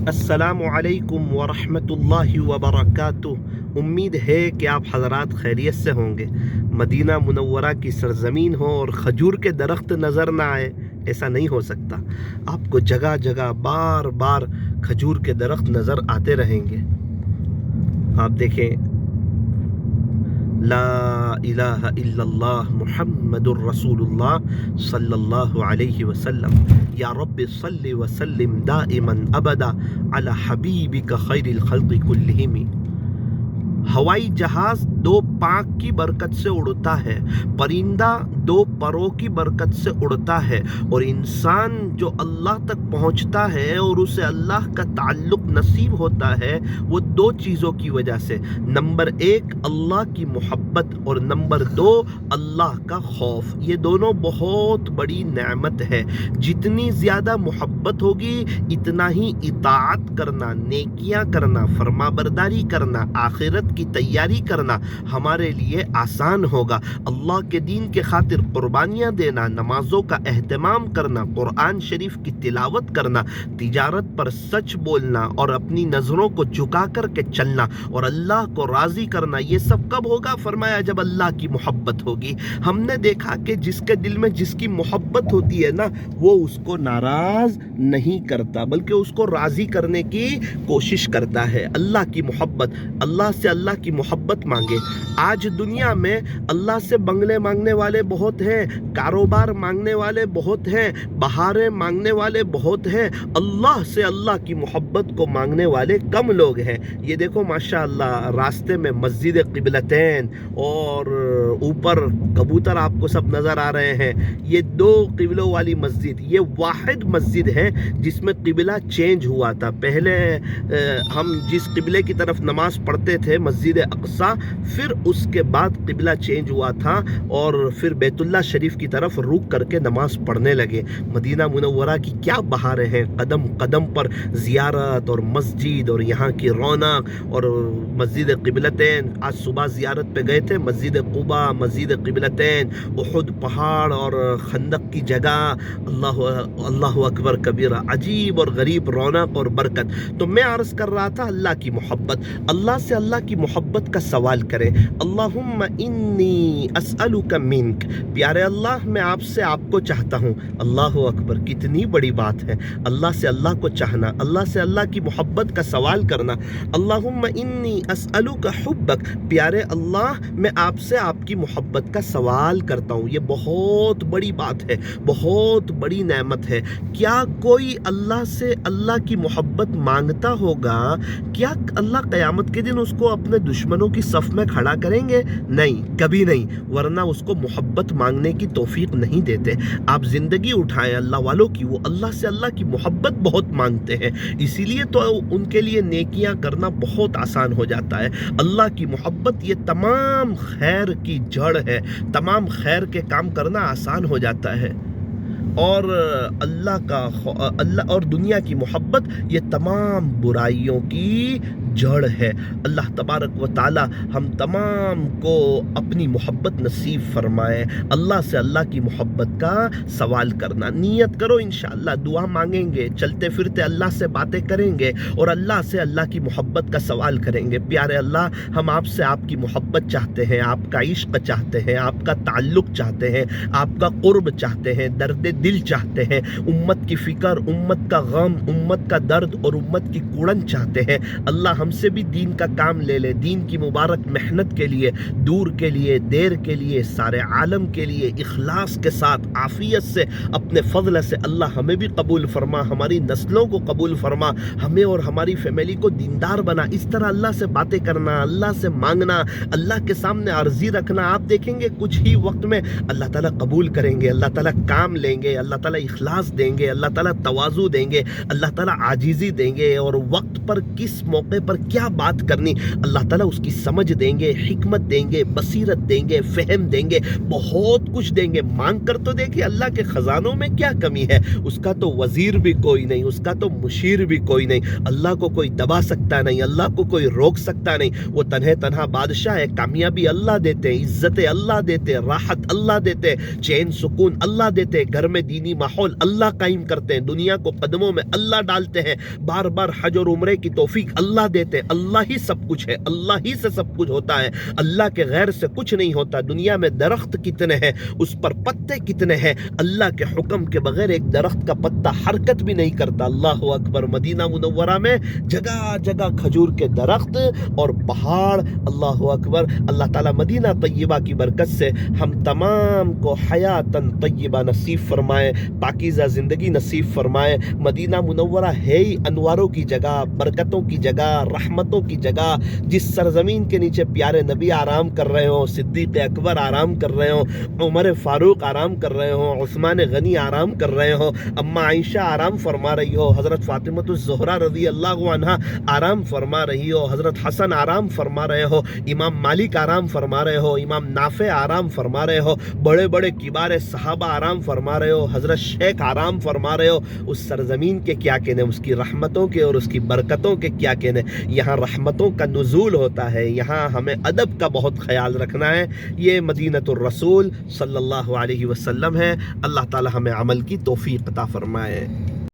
السلام علیکم ورحمۃ اللہ وبرکاتہ۔ امید ہے کہ آپ حضرات خیریت سے ہوں گے۔ مدینہ منورہ کی سرزمین ہو اور کھجور کے درخت نظر نہ آئے، ایسا نہیں ہو سکتا۔ آپ کو جگہ جگہ بار بار کھجور کے درخت نظر آتے رہیں گے۔ آپ دیکھیں، لا الہ الا اللہ محمد الرسول اللہ صلی اللہ علیہ وسلم، یا رب صلی وسلم دائما ابدا علی حبیبک خیر الخلق کلہم۔ ہوائی جہاز دو پاک کی برکت سے اڑتا ہے، پرندہ دو پروں کی برکت سے اڑتا ہے، اور انسان جو اللہ تک پہنچتا ہے اور اسے اللہ کا تعلق نصیب ہوتا ہے، وہ دو چیزوں کی وجہ سے۔ نمبر ایک اللہ کی محبت، اور نمبر دو اللہ کا خوف۔ یہ دونوں بہت بڑی نعمت ہے۔ جتنی زیادہ محبت ہوگی اتنا ہی اطاعت کرنا، نیکیاں کرنا، فرمانبرداری کرنا، آخرت کی تیاری کرنا ہمارے لیے آسان ہوگا۔ اللہ کے دین کے خاطر قربانیاں دینا، نمازوں کا اہتمام کرنا، قرآن شریف کی تلاوت کرنا، تجارت پر سچ بولنا اور اپنی نظروں کو جھکا کر کے چلنا اور اللہ کو راضی کرنا، یہ سب کب ہوگا؟ فرمایا جب اللہ کی محبت ہوگی۔ ہم نے دیکھا کہ جس کے دل میں جس کی محبت ہوتی ہے نا، وہ اس کو ناراض نہیں کرتا بلکہ اس کو راضی کرنے کی کوشش کرتا ہے۔ اللہ کی محبت، اللہ سے اللہ کی محبت مانگے۔ آج دنیا میں اللہ سے بنگلے مانگنے والے بہت ہیں، کاروبار مانگنے والے بہت ہیں، بہاریں مانگنے والے بہت ہیں، اللہ سے اللہ کی محبت کو مانگنے والے کم لوگ ہیں۔ یہ دیکھو ماشاءاللہ، راستے میں مسجد قبلتین اور اوپر کبوتر آپ کو سب نظر آ رہے ہیں۔ یہ دو قبلوں والی مسجد، یہ واحد مسجد ہے جس میں قبلہ چینج ہوا تھا۔ پہلے ہم جس قبلے کی طرف نماز پڑھتے تھے مسجد اقصی، پھر اس کے بعد قبلہ چینج ہوا تھا اور پھر بیت اللہ شریف کی طرف رک کر کے نماز پڑھنے لگے۔ مدینہ منورہ کی کیا بہاریں ہیں، قدم قدم پر زیارت اور مسجد اور یہاں کی رونق اور مسجد قبلتین۔ آج صبح زیارت پہ گئے تھے، مسجد قبا، مسجد قبلتین، احد پہاڑ اور خندق کی جگہ۔ اللہ اکبر کبیرہ، عجیب اور غریب رونق اور برکت۔ تو میں عرض کر رہا تھا اللہ کی محبت، اللہ سے اللہ کی محبت کا سوال کریں۔ اللہم انی اسألک منک، پیارے اللہ میں آپ سے آپ کو چاہتا ہوں۔ اللہ اکبر، کتنی بڑی بات ہے، اللہ سے اللہ کو چاہنا، اللہ سے اللہ کی محبت کا سوال کرنا۔ اللہم انی اسألک حبک، پیارے اللہ میں آپ سے آپ کی محبت کا سوال کرتا ہوں۔ یہ بہت بڑی بات ہے، بہت بڑی نعمت ہے۔ کیا کوئی اللہ سے اللہ کی محبت مانگتا ہوگا؟ کیا اللہ قیامت کے دن اس کو اپنے دشمنوں کی صف میں کھڑا کریں گے؟ نہیں، کبھی نہیں، ورنہ اس کو محبت مانگنے کی توفیق نہیں دیتے۔ آپ زندگی اٹھائیں اللہ والوں کی، وہ اللہ سے اللہ کی محبت بہت مانگتے ہیں، اسی لیے تو ان کے لیے نیکیاں کرنا بہت آسان ہو جاتا ہے۔ اللہ کی محبت یہ تمام خیر کی جڑ ہے، تمام خیر کے کام کرنا آسان ہو جاتا ہے، اور اللہ اور دنیا کی محبت یہ تمام برائیوں کی جڑ ہے۔ اللہ تبارک و تعالی ہم تمام کو اپنی محبت نصیب فرمائے۔ اللہ سے اللہ کی محبت کا سوال کرنا، نیت کرو، انشاءاللہ دعا مانگیں گے، چلتے پھرتے اللہ سے باتیں کریں گے اور اللہ سے اللہ کی محبت کا سوال کریں گے۔ پیارے اللہ، ہم آپ سے آپ کی محبت چاہتے ہیں، آپ کا عشق چاہتے ہیں، آپ کا تعلق چاہتے ہیں، آپ کا قرب چاہتے ہیں، درد دل چاہتے ہیں، امت کی فکر، امت کا غم، امت کا درد اور امت کی کوڑن چاہتے ہیں۔ اللہ ہم سے بھی دین کا کام لے لے، دین کی مبارک محنت کے لیے، دور کے لیے، دیر کے لیے، سارے عالم کے لیے اخلاص کے ساتھ عافیت سے اپنے فضل سے اللہ ہمیں بھی قبول فرما، ہماری نسلوں کو قبول فرما، ہمیں اور ہماری فیملی کو دیندار بنا۔ اس طرح اللہ سے باتیں کرنا، اللہ سے مانگنا، اللہ کے سامنے عرضی رکھنا، آپ دیکھیں گے کچھ ہی وقت میں اللہ تعالیٰ قبول کریں گے، اللہ تعالیٰ کام لیں گے، اللہ تعالیٰ اخلاص دیں گے، اللہ تعالیٰ تواضع دیں گے، اللہ تعالیٰ عاجزی دیں گے، اور وقت پر کس موقع پر کیا بات کرنی اللہ تعالیٰ اس کی سمجھ دیں گے، حکمت دیں گے، بصیرت دیں گے، فہم دیں گے، بہت کچھ دیں گے۔ مانگ کر تو دیکھیں اللہ کے خزانوں میں کیا کمی ہے۔ اس کا تو وزیر بھی کوئی نہیں، اس کا تو مشیر بھی کوئی نہیں، اللہ کو کوئی دبا سکتا نہیں، اللہ کو کوئی روک سکتا نہیں۔ وہ تنہا بادشاہ ہے، کامیابی اللہ دیتے، عزت اللہ دیتے، راحت اللہ دیتے، چین سکون اللہ دیتے، گھر میں دینی ماحول اللہ قائم کرتے ہیں، دنیا کو قدموں میں اللہ ڈالتے ہیں، بار بار حج اور عمرے کی توفیق اللہ دیتے ہیں۔ اللہ ہی سب کچھ ہے، اللہ ہی سے سب کچھ ہوتا ہے، اللہ کے غیر سے کچھ نہیں ہوتا۔ دنیا میں درخت کتنے ہیں، اس پر پتے کتنے ہیں، اللہ کے حکم کے بغیر ایک درخت کا پتا حرکت بھی نہیں کرتا۔ اللہ اکبر۔ مدینہ منورہ میں جگہ جگہ کھجور کے درخت اور پہاڑ، اللہ اکبر۔ اللہ تعالیٰ مدینہ طیبہ کی برکت سے ہم تمام کو حیاتاً طیبہ نصیب فرمائے، پاکیزہ زندگی نصیب فرمائے۔ مدینہ منورہ ہے ہی انواروں کی جگہ، برکتوں کی جگہ، رحمتوں کی جگہ، جس سرزمین کے نیچے پیارے نبی آرام کر رہے ہوں، صدیق اکبر آرام کر رہے ہوں، عمر فاروق آرام کر رہے ہوں، عثمان غنی آرام کر رہے ہوں، اماں عائشہ آرام فرما رہی ہو، حضرت فاطمۃ الزہرا رضی اللہ عنہا آرام فرما رہی ہو، حضرت حسن آرام فرما رہے ہو، امام مالک آرام فرما رہے ہو، امام نافع آرام فرما رہے ہو، بڑے بڑے کبار صحابہ آرام فرما رہے ہو، حضرت شیخ آرام فرما رہے ہو، اس سرزمین کے کیا کہنے، اس کی رحمتوں کے اور اس کی برکتوں کے کیا کہنے۔ یہاں رحمتوں کا نزول ہوتا ہے، یہاں ہمیں ادب کا بہت خیال رکھنا ہے۔ یہ مدینۃ الرسول صلی اللہ علیہ وسلم ہے۔ اللہ تعالی ہمیں عمل کی توفیق عطا فرمائے۔